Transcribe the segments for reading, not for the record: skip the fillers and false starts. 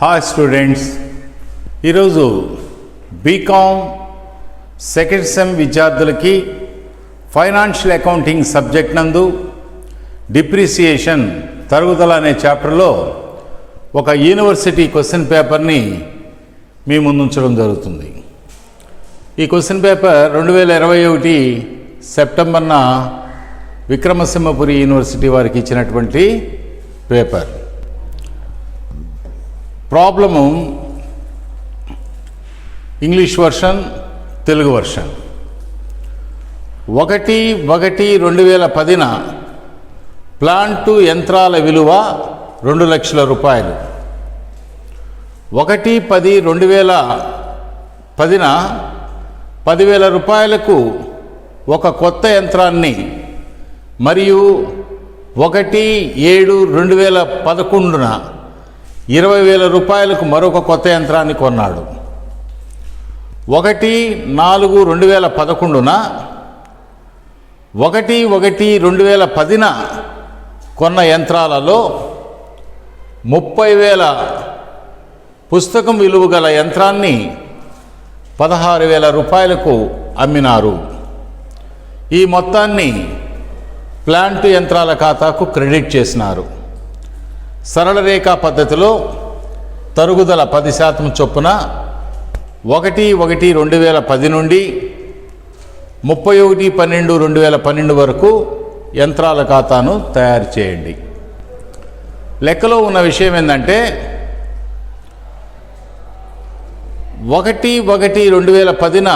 Hi students, ఈరోజు BCom second sem విద్యార్థులకి financial accounting subject నందు డిప్రిసియేషన్ తరుగుదల అనే చాప్టర్లో ఒక యూనివర్సిటీ క్వశ్చన్ పేపర్ని మీ ముందుంచడం జరుగుతుంది. ఈ క్వశ్చన్ పేపర్ 2021 సెప్టెంబర్న విక్రమసింహపురి యూనివర్సిటీ వారికి ఇచ్చినటువంటి paper. Problem English version, Telugu version. 1/1/2010 plant యంత్రాల విలువ 2 లక్షల రూపాయలు. 1/10/2010 10,000 రూపాయలకు ఒక కొత్త యంత్రాన్ని మరియు 1/7/2011 20,000 రూపాయలకు మరొక కొత్త యంత్రాన్ని కొన్నాడు. 1/4/2011 1/1/2010 కొన్న యంత్రాలలో 30,000 పుస్తకం విలువ గల యంత్రాన్ని 16,000 రూపాయలకు అమ్మినారు. ఈ మొత్తాన్ని ప్లాంట్ యంత్రాల ఖాతాకు క్రెడిట్ చేసినారు. సరళ రేఖా పద్ధతిలో తరుగుదల 10% చొప్పున 1/1/2010 నుండి 31/12/2012 వరకు యంత్రాల ఖాతాను తయారు చేయండి. లెక్కలో ఉన్న విషయం ఏంటంటే 1/1/2010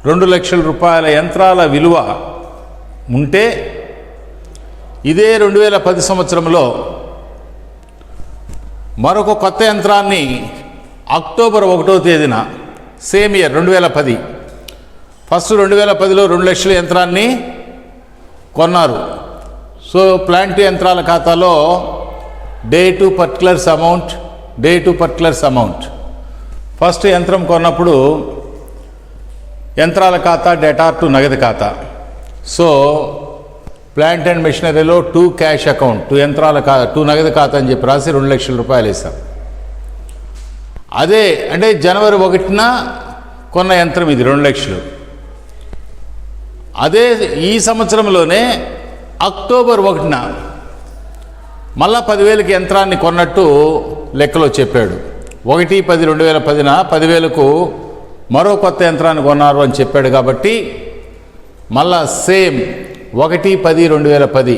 2 లక్షల రూపాయల యంత్రాల విలువ ఉంటే, ఇదే 2010 సంవత్సరంలో మరొక కొత్త యంత్రాన్ని అక్టోబర్ 1వ తేదీన సేమ్ ఇయర్ 2010 ఫస్ట్ 2010లో 2 లక్షల యంత్రాన్ని కొన్నారు. సో ప్లాంట్ యంత్రాల ఖాతాలో date particulars amount. First యంత్రం కొన్నప్పుడు యంత్రాల ఖాతా డేటార్ టు నగదు ఖాతా. సో ప్లాంట్ అండ్ మెషినరీలో 2 క్యాష్ అకౌంట్, 2 యంత్రాల 2 నగదు ఖాతా అని చెప్పి రాసి 2 లక్షల రూపాయలు వేసాం. అదే అంటే జనవరి 1న కొన్న యంత్రం ఇది 2 లక్షలు. అదే ఈ సంవత్సరంలోనే అక్టోబర్ 1న మళ్ళా 10,000కి యంత్రాన్ని కొన్నట్టు లెక్కలో చెప్పాడు. 1/10/2010 10,000కు మరో కొత్త యంత్రాన్ని కొన్నారు అని చెప్పాడు. కాబట్టి మళ్ళా సేమ్ 1/10/2010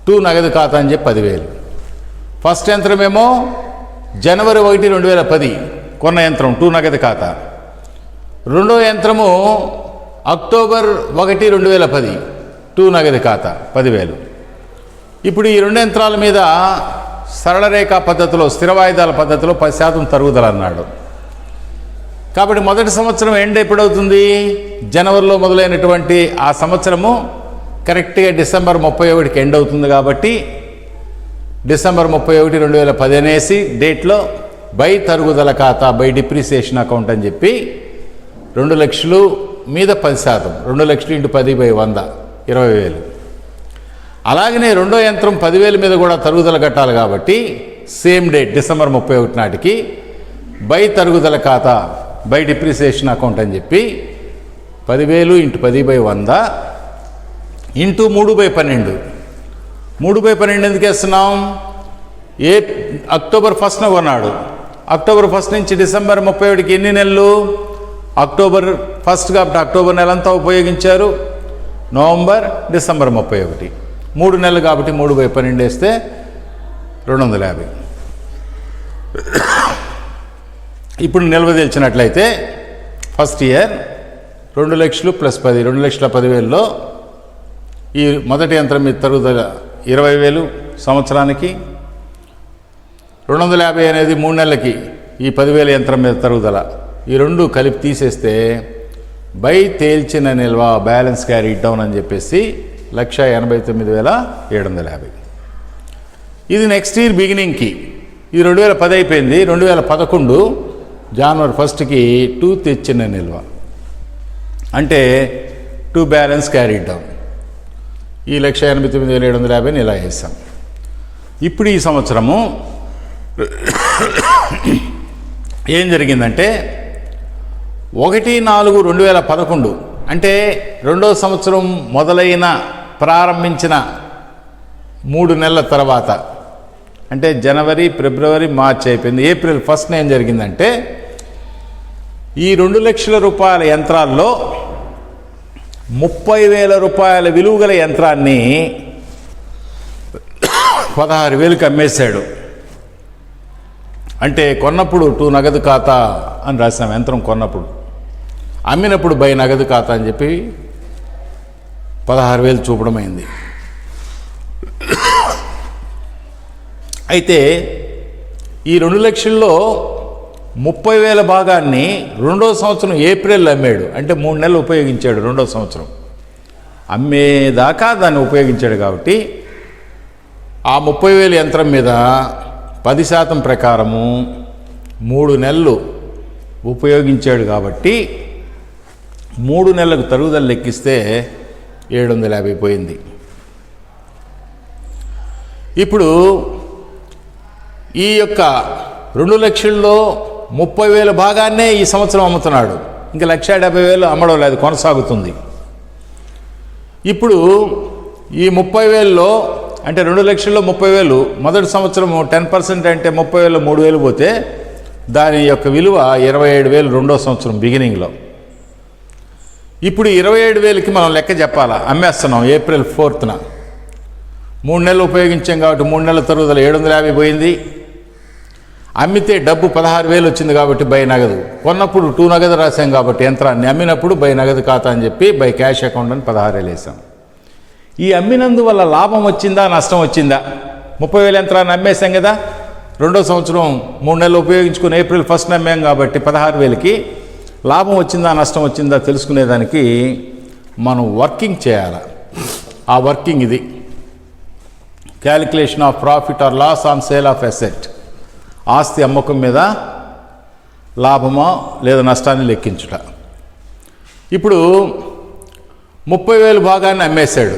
2 నగదు ఖాతా అని చెప్పి 10,000. ఫస్ట్ యంత్రమేమో జనవరి 1, 2010 కొన్న యంత్రం 2 నగదు ఖాతా. రెండో యంత్రము అక్టోబర్ 1, 2010 2 నగదు ఖాతా 10,000. ఇప్పుడు ఈ 2 యంత్రాల మీద సరళ రేఖా పద్ధతిలో, స్థిర వాయిదాల పద్ధతిలో 10% తరుగుదల అన్నాడు. కాబట్టి మొదటి సంవత్సరం ఎండ్ ఎప్పుడవుతుంది? జనవరిలో మొదలైనటువంటి ఆ సంవత్సరము కరెక్ట్గా డిసెంబర్ 31కి ఎండ్ అవుతుంది. కాబట్టి డిసెంబర్ 31, 2010 అనేసి డేట్లో బై తరుగుదల ఖాతా, బై డిప్రిసియేషన్ అకౌంట్ అని చెప్పి 2 లక్షలు మీద 10%, 2 లక్షలు × 10/100 20,000. అలాగనే రెండో యంత్రం 10,000 మీద కూడా తరుగుదల కట్టాలి. కాబట్టి సేమ్ డేట్ డిసెంబర్ 31 నాటికి బై తరుగుదల ఖాతా, బై డిప్రిసియేషన్ అకౌంట్ అని చెప్పి 10,000 × 10/100 × 3/12. 3/12 ఎందుకు వేస్తున్నాం? అక్టోబర్ 1న కొన్నాడు. అక్టోబర్ 1 నుంచి డిసెంబర్ 31కి ఎన్ని నెలలు? అక్టోబర్ 1 కాబట్టి అక్టోబర్ నెలంతా ఉపయోగించారు. నవంబర్, డిసెంబర్ 31 3 నెలలు కాబట్టి 3/12 వేస్తే 250. ఇప్పుడు నిల్వ తెలిసినట్లయితే ఫస్ట్ ఇయర్ 2 లక్షలు + 10 2,10,000లో ఈ మొదటి యంత్రం మీద తరుగుదల 20,000 సంవత్సరానికి. 250 అనేది 3 నెలలకి ఈ 10,000 యంత్రం మీద తరుగుదల. ఈ రెండు కలిపి తీసేస్తే బై తేల్చిన నిల్వ, బ్యాలెన్స్ క్యారీ డౌన్ అని చెప్పేసి 1,89,750. ఇది నెక్స్ట్ ఇయర్ బిగినింగ్కి. ఇది 2010 అయిపోయింది. 2011 జనవరి 1కి 2 తెచ్చిన నిల్వ అంటే 2 బ్యాలెన్స్ క్యారీ డౌన్. ఈ 1,89,750 ఇలా వేసాం. ఇప్పుడు ఈ సంవత్సరము ఏం జరిగిందంటే 1/4/2011 అంటే రెండో సంవత్సరం ప్రారంభించిన 3 నెలల తర్వాత, అంటే జనవరి, ఫిబ్రవరి, మార్చి అయిపోయింది. ఏప్రిల్ 1న ఏం జరిగిందంటే ఈ 2 లక్షల రూపాయల యంత్రాల్లో 30,000 రూపాయల విలువ గల యంత్రాన్ని 16,000కి అమ్మేశాడు. అంటే కొన్నప్పుడు 2 నగదు ఖాతా అని రాసాం, యంత్రం కొన్నప్పుడు. అమ్మినప్పుడు బై నగదు ఖాతా అని చెప్పి 16,000 చూపడమైంది. అయితే ఈ 2 లక్షల్లో 30,000 భాగాన్ని రెండో సంవత్సరం ఏప్రిల్ అమ్మాడు. అంటే 3 నెలలు ఉపయోగించాడు. రెండో సంవత్సరం అమ్మేదాకా దాన్ని ఉపయోగించాడు. కాబట్టి ఆ 30,000 యంత్రం మీద 10% ప్రకారము 3 నెలలు ఉపయోగించాడు. కాబట్టి 3 నెలలకు తరుగుదల లెక్కిస్తే 750 పోయింది. ఇప్పుడు ఈ యొక్క 2 లక్షల్లో 30,000 భాగాన్నే ఈ సంవత్సరం అమ్ముతున్నాడు. ఇంకా 1,70,000 అమ్మడం లేదు, కొనసాగుతుంది. ఇప్పుడు ఈ 30,000లో అంటే 2 లక్షల్లో 30,000 మొదటి సంవత్సరం 10% అంటే 30,000 3,000 పోతే దాని యొక్క విలువ 27,000 రెండో సంవత్సరం బిగినింగ్లో. ఇప్పుడు 27,000కి మనం లెక్క చెప్పాలా? అమ్మేస్తున్నాం ఏప్రిల్ 4న. 3 నెలలు ఉపయోగించాం కాబట్టి 3 నెలల తరుగుదల 750 పోయింది. అమ్మితే డబ్బు 16,000 వచ్చింది కాబట్టి బై నగదు. కొన్నప్పుడు 2 నగదు రాసాం కాబట్టి యంత్రాన్ని, అమ్మినప్పుడు బై నగదు ఖాతా అని చెప్పి బై క్యాష్ అకౌంట్ అని 16,000 వేసాం. ఈ అమ్మినందువల్ల లాభం వచ్చిందా, నష్టం వచ్చిందా? 30,000 యంత్రాన్ని అమ్మేశాం కదా, రెండో సంవత్సరం 3 నెలలు ఉపయోగించుకుని ఏప్రిల్ 1న అమ్మాం కాబట్టి 16,000కి లాభం వచ్చిందా, నష్టం వచ్చిందా తెలుసుకునేదానికి మనం వర్కింగ్ చేయాలి. ఆ వర్కింగ్ ఇది: calculation of profit or loss on sale of asset. ఆస్తి అమ్మకం మీద లాభమో లేదా నష్టాన్ని లెక్కించుట. ఇప్పుడు 30,000 భాగాన్ని అమ్మేశాడు.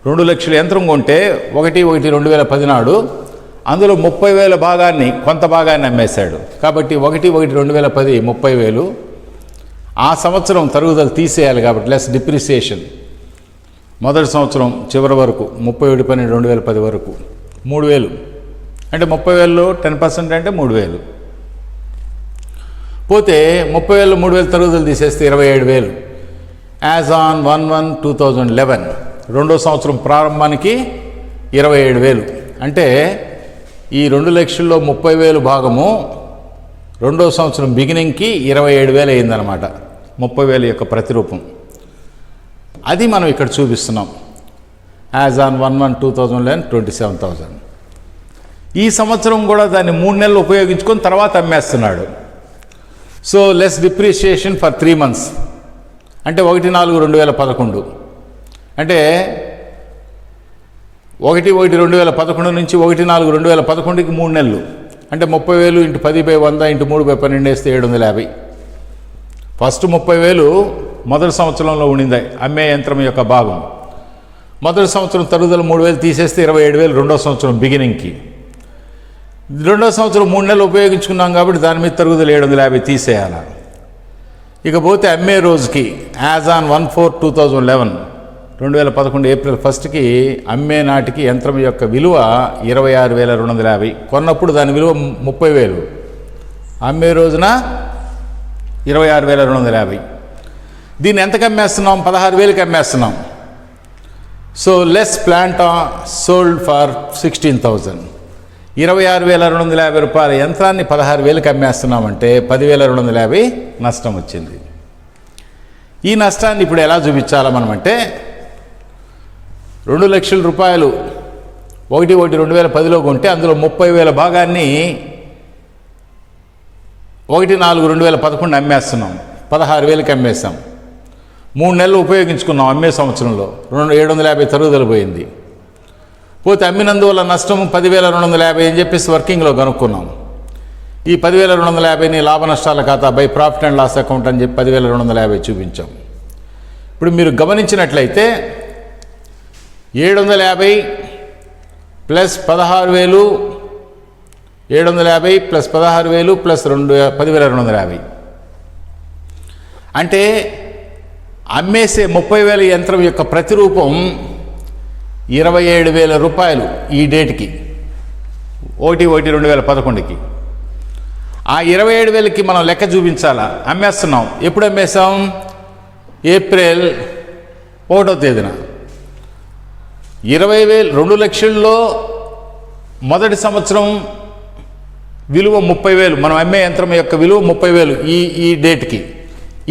2 లక్షల యంత్రం కొంటే 1/1/2010 నాడు అందులో 30,000 భాగాన్ని, కొంత భాగాన్ని అమ్మేశాడు. కాబట్టి 1/1/2010 30,000. ఆ సంవత్సరం తరుగుదల తీసేయాలి కాబట్టి లెస్ డిప్రిసియేషన్. మొదటి సంవత్సరం చివరి వరకు 31/12/2010 వరకు 3,000. అంటే 30,000లో 10% అంటే 3,000 పోతే 30,000 3,000 తరుగుదల తీసేస్తే 27,000. యాజ్ ఆన్ 1/1/2011 రెండో సంవత్సరం ప్రారంభానికి 27,000. అంటే ఈ 2 లక్షల్లో 30,000 భాగము రెండో సంవత్సరం బిగినింగ్కి 27,000 అయిందనమాట. 30,000 యొక్క ప్రతిరూపం అది మనం ఇక్కడ చూపిస్తున్నాం. As on 1/1/2011 27,000. ఈ సంవత్సరం కూడా దాన్ని 3 నెలలు ఉపయోగించుకొని తర్వాత అమ్మేస్తున్నాడు. So less depreciation for 3 months. అంటే 1/4/2011. అంటే 1/1/2011 నుంచి 1/4/2011కి 3 నెలలు. అంటే 30,000 × 10/100 × 3/12 వేస్తే 750. ఫస్ట్ 30,000 మొదటి సంవత్సరంలో ఉండింది అమ్మే యంత్రం యొక్క భాగం. మొదటి సంవత్సరం తరుగుదల 3,000 తీసేస్తే 27,000 రెండో సంవత్సరం బిగినింగ్కి. రెండో సంవత్సరం 3 నెలలు ఉపయోగించుకున్నాం కాబట్టి దాని మీద తరుగుదల 750 తీసేయాలి. ఇకపోతే అమ్మే రోజుకి యాజ్ ఆన్ 1/4/2011 2011 ఏప్రిల్ 1కి అమ్మే నాటికి యంత్రం యొక్క విలువ 26,250. కొన్నప్పుడు దాని విలువ 30,000. అమ్మే రోజున 26,250. దీన్ని ఎంతకు అమ్మేస్తున్నాం? 16,000కి అమ్మేస్తున్నాం. So less plant sold for 16,000. 26,250 రూపాయల యంత్రాన్ని 16,000కి అమ్మేస్తున్నామంటే 10,250 నష్టం వచ్చింది. ఈ నష్టాన్ని ఇప్పుడు ఎలా చూపించాలా మనం అంటే 2 లక్షల రూపాయలు 1/1/2010లో కొంటే అందులో 30,000 భాగాన్ని 1/4/2011 అమ్మేస్తున్నాం. 16,000కి అమ్మేస్తాం. 3 నెలలు ఉపయోగించుకున్నాం. అమ్మే సంవత్సరంలో 750 తరుగుదల పోయింది. పోతే అమ్మినందువల్ల నష్టం 10,250 అని చెప్పేసి వర్కింగ్లో కనుక్కున్నాం. ఈ 10,250ని లాభ నష్టాల ఖాతా by profit and loss account అని చెప్పి 10,250 చూపించాం. ఇప్పుడు మీరు గమనించినట్లయితే 750 ప్లస్ 16,000 750 ప్లస్ 16,000 ప్లస్ 10,250. అంటే అమ్మేసే 30,000 యంత్రం యొక్క ప్రతిరూపం 27,000 రూపాయలు ఈ డేట్కి, 1/1/2011కి. ఆ 27,000కి మనం లెక్క చూపించాలా. అమ్మేస్తున్నాం. ఎప్పుడు అమ్మేసాం? ఏప్రిల్ 1వ తేదీన. 20,000, 2 లక్షల్లో మొదటి సంవత్సరం విలువ 30,000. మనం అమ్మే యంత్రం యొక్క విలువ 30,000 ఈ డేట్కి.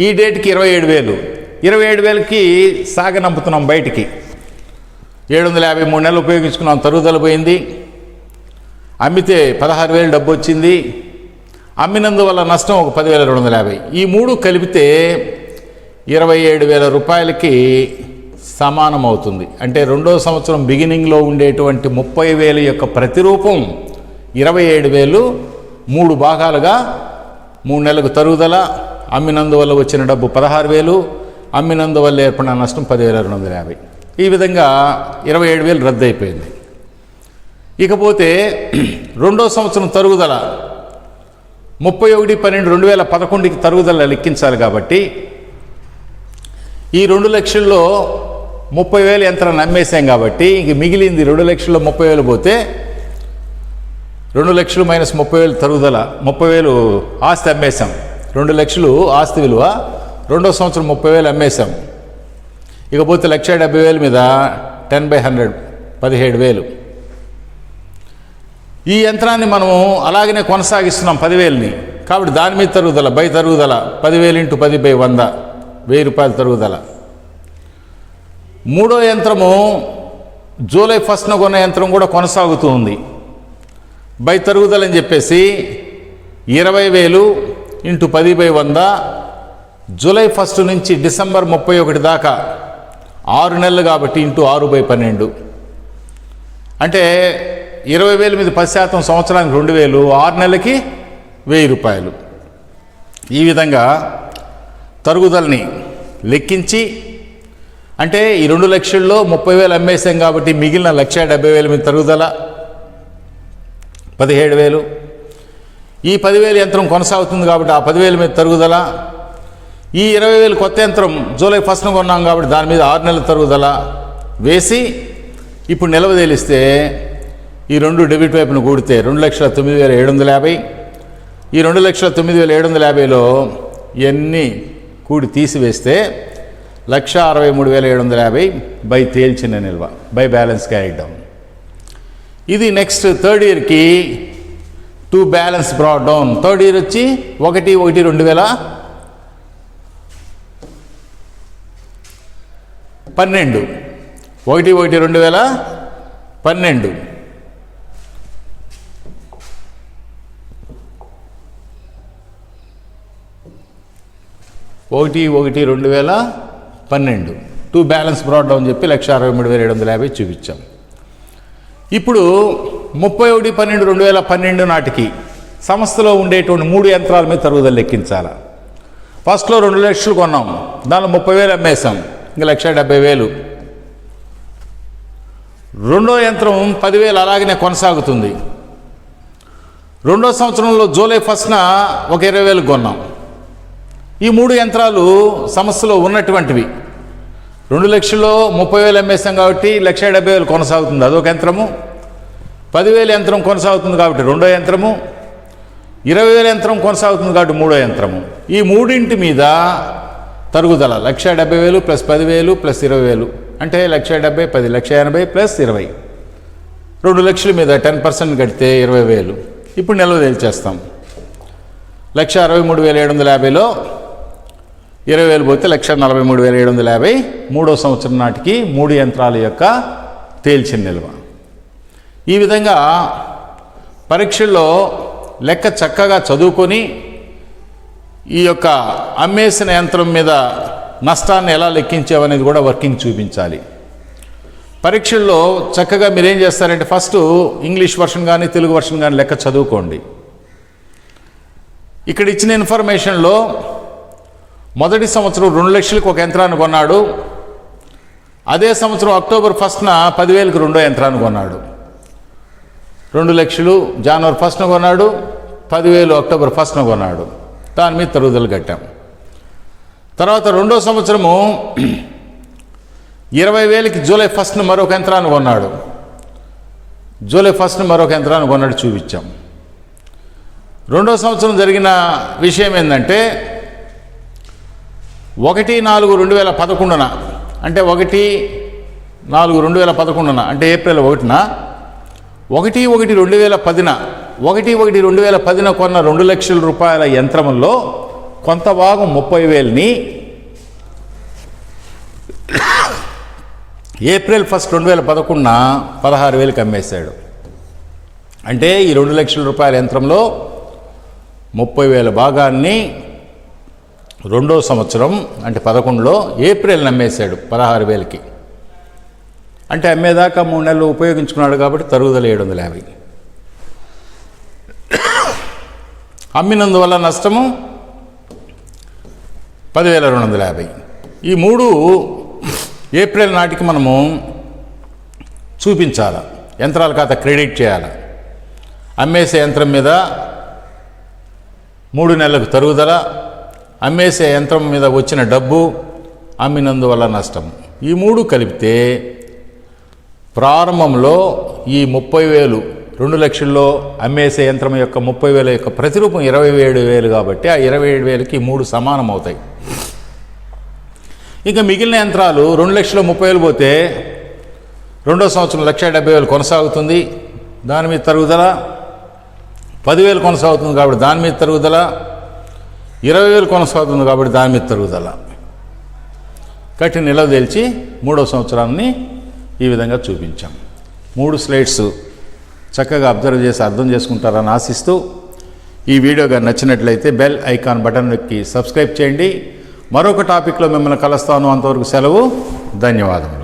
ఈ డేట్కి 27,000. 27,000కి సాగనంపుతున్నాం బయటికి. 753 నెలలు ఉపయోగించుకున్నాం, తరుగుదల పోయింది. అమ్మితే 16,000 డబ్బు వచ్చింది. అమ్మినందువల్ల నష్టం ఒక 10,250. ఈ మూడు కలిపితే 27,000 రూపాయలకి సమానం అవుతుంది. అంటే రెండో సంవత్సరం బిగినింగ్లో ఉండేటువంటి 30,000 యొక్క ప్రతిరూపం 27,000 3 భాగాలుగా, 3 నెలలకు తరుగుదల, అమ్మినందువల్ల వచ్చిన డబ్బు 16,000, అమ్మినందువల్ల ఏర్పడిన నష్టం 10,250. ఈ విధంగా 27,000 రద్దు అయిపోయింది. ఇకపోతే రెండో సంవత్సరం తరుగుదల 31/12/2011కి తరుగుదల లెక్కించాలి. కాబట్టి ఈ 2 లక్షల్లో 30,000 యంత్రాన్ని అమ్మేసాం కాబట్టి ఇంక మిగిలింది 2 లక్షల్లో 30,000 పోతే 2 లక్షలు మైనస్ 30,000 తరుగుదల, 30,000 ఆస్తి అమ్మేశాం. 2 లక్షలు ఆస్తి విలువ, రెండో సంవత్సరం 30,000 అమ్మేశాం. ఇకపోతే 1,70,000 మీద 10/100 17,000. ఈ యంత్రాన్ని మనము అలాగనే కొనసాగిస్తున్నాం 10,000ని. కాబట్టి దాని మీద తరుగుదల తరుగుదల 10,000 × 10/100 1000 రూపాయల తరుగుదల. మూడో యంత్రము జూలై 1న కొన్న యంత్రం కూడా కొనసాగుతూ ఉంది. తరుగుదల అని చెప్పేసి 20,000 × 10/100 జూలై 1 నుంచి డిసెంబర్ 31 దాకా 6 నెలలు కాబట్టి × 6/12 అంటే 20,000 మీద 10% సంవత్సరానికి 2,000, 6 నెలలకి 1,000 రూపాయలు. ఈ విధంగా తరుగుదలని లెక్కించి, అంటే ఈ 2 లక్షల్లో 30,000 అమ్మేసాం కాబట్టి మిగిలిన 1,70,000 మీద తరుగుదల 17,000. ఈ 10,000 యంత్రం కొనసాగుతుంది కాబట్టి ఆ 10,000 మీద తరుగుదల. ఈ 20,000 కొత్త యంత్రం జూలై 1న కొన్నాం కాబట్టి దాని మీద 6 నెలల తరుగుదల వేసి ఇప్పుడు నిల్వ తేలిస్తే ఈ 2 డెబిట్ వైపును కూడితే 2,09,750. ఈ 2,09,750లో ఇవన్నీ కూడి తీసివేస్తే 1,63,750 తేల్చిన నిల్వ, బ్యాలెన్స్ క్యారీడ్ డౌన్. ఇది నెక్స్ట్ థర్డ్ ఇయర్కి to balance broad down. Third year వచ్చి 1/1/2012 1/1/2012 1/1/2012 టు బ్యాలెన్స్ బ్రాడ్ డౌన్ చెప్పి 1,63,750 చూపించాం. ఇప్పుడు 31/12/2012 నాటికి సంస్థలో ఉండేటువంటి 3 యంత్రాల మీద తరుగుదల లెక్కించాలి. ఫస్ట్లో 2 లక్షలు కొన్నాం, దానిలో 30,000 అమ్మేశాం, ఇంకా 1,70,000. రెండో యంత్రం 10,000 అలాగనే కొనసాగుతుంది. రెండో సంవత్సరంలో జూలై 1న ఒక 20,000 కొన్నాం. ఈ 3 యంత్రాలు సంస్థలో ఉన్నటువంటివి. 2 లక్షల్లో 30,000 అమ్మేసాం కాబట్టి 1,70,000 కొనసాగుతుంది, అదొక యంత్రము. 10,000 యంత్రం కొనసాగుతుంది కాబట్టి రెండో యంత్రము. 20,000 యంత్రం కొనసాగుతుంది కాబట్టి మూడో యంత్రము. ఈ మూడింటి మీద తరుగుదల 1,70,000 ప్లస్ 10,000 ప్లస్ 20,000 అంటే 1,70,000 10 1,80,000 ప్లస్ 20. 2 లక్షల మీద 10% కడితే 20,000. ఇప్పుడు నిల్వ తేల్చేస్తాం. 1,63,750లో 20,000 పోతే 1,43,750 మూడో సంవత్సరం నాటికి 3 యంత్రాల యొక్క తేల్చిన నిల్వ. ఈ విధంగా పరీక్షల్లో లెక్క చక్కగా చదువుకొని ఈ యొక్క అమ్మేసిన యంత్రం మీద నష్టాన్ని ఎలా లెక్కించామనేది కూడా వర్కింగ్ చూపించాలి. పరీక్షల్లో చక్కగా మీరేం చేస్తారంటే ఫస్ట్ ఇంగ్లీష్ వర్షన్ కానీ తెలుగు వర్షన్ కానీ లెక్క చదువుకోండి. ఇక్కడ ఇచ్చిన ఇన్ఫర్మేషన్లో మొదటి సంవత్సరం 2 లక్షలకు ఒక యంత్రాన్ని కొన్నాడు. అదే సంవత్సరం అక్టోబర్ 1న 10,000కి రెండో యంత్రాన్ని కొన్నాడు. 2 లక్షలు జనవరి 1న కొన్నాడు, 10,000 అక్టోబర్ 1న కొన్నాడు. దాని మీద తరుగుదల కట్టాం. తర్వాత రెండో సంవత్సరము 20,000కి జూలై 1న మరొక యంత్రాన్ని కొన్నాడు. జూలై 1న మరొక యంత్రాన్ని కొన్నాడు, చూపించాం. రెండో సంవత్సరం జరిగిన విషయం ఏంటంటే 1/4/2011 అంటే 1/4/2011 అంటే ఏప్రిల్ 1న 1/1/2010 కొన్న 2 లక్షల రూపాయల యంత్రంలో కొంత భాగం 30,000ని ఏప్రిల్ 1, 2011 16,000కి అమ్మేశాడు. అంటే ఈ 2 లక్షల రూపాయల యంత్రంలో 30,000 భాగాన్ని రెండో సంవత్సరం అంటే 11లో ఏప్రిల్ అమ్మేశాడు 16,000కి. అంటే అమ్మేదాకా 3 నెలలు ఉపయోగించుకున్నాడు కాబట్టి తరుగుదల 750. అమ్మినందువల్ల నష్టము 10,250. ఈ 3 ఏప్రిల్ నాటికి మనము చూపించాలి, యంత్రాల ఖాతా క్రెడిట్ చేయాలి. అమ్మేసే యంత్రం మీద 3 నెలలకు తరుగుదల, అమ్మేసే యంత్రం మీద వచ్చిన డబ్బు, అమ్మినందువల్ల నష్టం, ఈ 3 కలిపితే ప్రారంభంలో ఈ 30,000 2 లక్షల్లో అమ్మేసే యంత్రం యొక్క 30,000 యొక్క ప్రతిరూపం 27,000 కాబట్టి ఆ 27,000కి 3 సమానం అవుతాయి. ఇంకా మిగిలిన యంత్రాలు 2,30,000 పోతే రెండో సంవత్సరం 1,70,000 కొనసాగుతుంది, దాని మీద తరుగుదల. 10,000 కొనసాగుతుంది కాబట్టి దాని మీద తరుగుదల. 20,000 కొనసాగుతుంది కాబట్టి దాని మీద తరుగుదల. కట్టి నిలవ తేల్చి మూడో సంవత్సరాన్ని ఈ విధంగా చూపించాం. 3 స్లైడ్స్ చక్కగా అబ్జర్వ్ చేసి అర్థం చేసుకుంటారని ఆశిస్తూ, ఈ వీడియో కానీ నచ్చినట్లయితే బెల్ ఐకాన్ బటన్ నొక్కి సబ్స్క్రైబ్ చేయండి. మరొక టాపిక్లో మిమ్మల్ని కలుస్తాను. అంతవరకు సెలవు. ధన్యవాదములు.